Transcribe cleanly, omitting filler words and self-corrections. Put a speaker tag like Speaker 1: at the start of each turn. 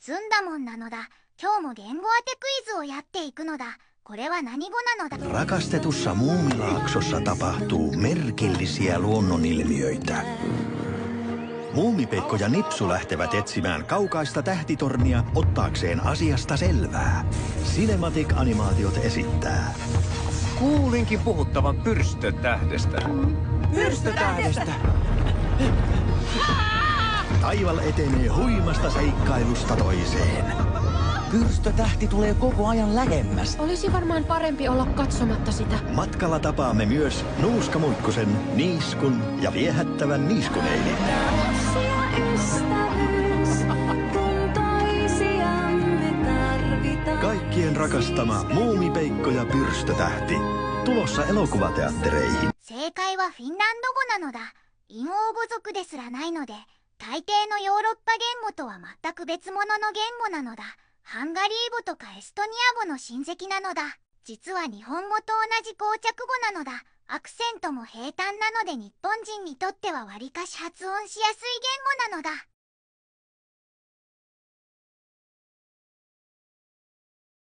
Speaker 1: ずんだもんなのだ。今日も言語当てクイズをやっていくのだ。これは何語なのだ。
Speaker 2: Rakastetussa Muumilaaksossa tapahtuu merkillisiä luonnonilmiöitä. Muumipeikko ja Nipsu lähtevät etsimään kaukaista tähtitornia ottaakseen asiasta selvää. Cinematic-animaatiot esittää.
Speaker 3: Kuulinkin puhuttavan pyrstötähdestä. Pyrstötähdestä?
Speaker 2: Taival etenee huimasta seikkailusta toiseen.
Speaker 4: Pyrstötähti tulee koko ajan lähemmäs.
Speaker 5: Olisi varmaan parempi olla katsomatta sitä.
Speaker 2: Matkalla tapaamme myös Nuuska Muikkusen, Niiskun ja viehättävän Niiskuneidin. Kaikkien rakastama Muumipeikko ja Pyrstötähti. Tulossa elokuvateattereihin.
Speaker 1: 正解はフィンランド語なのだ。陰欧語族ですらないので、大抵のヨーロッパ言語とは全く別物の言語なのだ。ハンガリー語とかエストニア語の親戚なのだ。実は日本語と同じ膠着語なのだ。アクセントも平坦なので日本人にとってはわりかし発音しやすい言語なのだ。